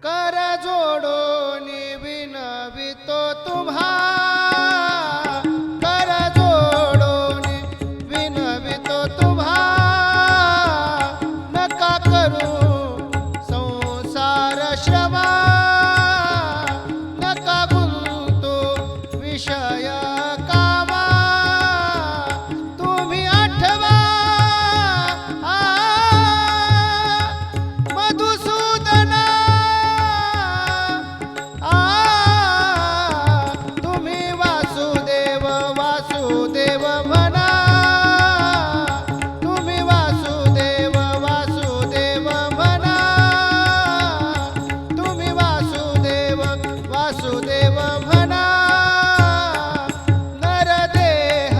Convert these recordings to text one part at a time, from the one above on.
कर जोडून विनवितो तुम्हा, कर जोडून विनवितो तुम्हा, नका करू संसार श्रमा, नका गुंतू विषय कामा, तुम्ही आठवा मधुसूदना, तुम्ही वासुदेव वासुदेव म्हणा, तुम्ही वासुदेव वासुदेव म्हणा, तुम्ही वासुदेव वासुदेव म्हणा. नरदेह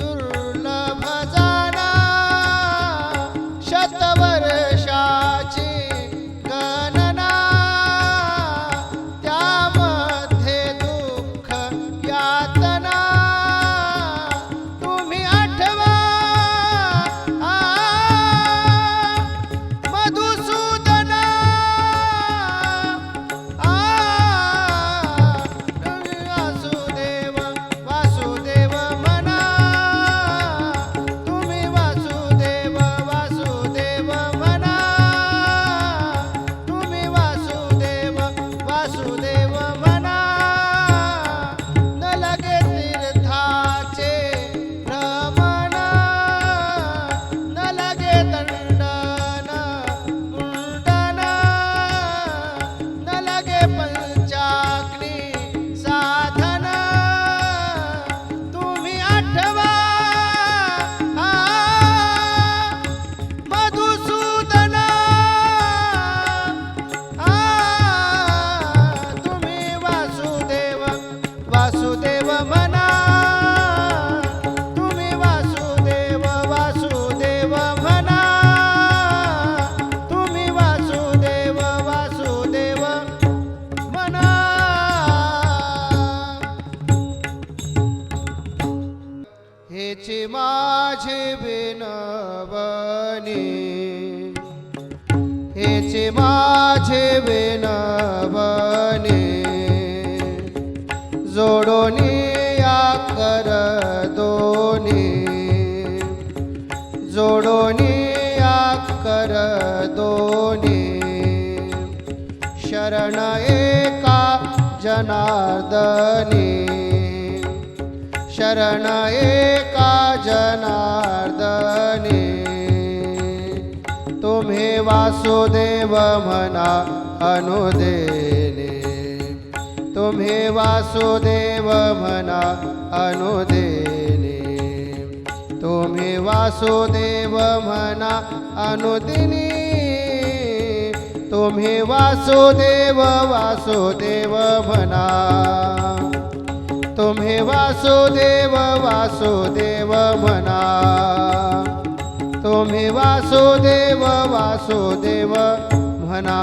दुर्लभ जाना, शतवर्षाची गणना, त्यामध्ये दुःख यातना, तुम्ही आठवा मधुसूदना, तुम्ही वासुदेव वासुदेव म्हणा, तुम्ही वासुदेव वासुदेव म्हणा, तुम्ही वासुदेव वासुदेव म्हणा. न लगे तीर्थाचे भ्रमण, न लगे दंडन मुंडन, न लगे पंचाग्नी साधन, तुम्ही आठवा मधुसूदना, तुम्ही वासुदेव वासुदेव म्हणा, तुम्ही वासुदेव वासुदेव म्हणा, तुम्ही वासुदेव वासुदेव म्हणा. हेची माझी विनवणी, हेची माझी विनवणी, जोडोनी या कर दोनी, जोडोनी या कर दोनी, शरण एका जनार्दनी, शरण एका जनार्दनी. तुम्ही वासुदेव म्हणा अनुदेने, तुम्ही वासुदेव म्हणा अनुदेने, तुम्ही वासुदेव म्हणा अनुदिनी, तुम्ही वासुदेव वासुदेव म्हणा, तुम्ही वासुदेव वासुदेव म्हणा, तुम्ही वासुदेव वासुदेव म्हणा.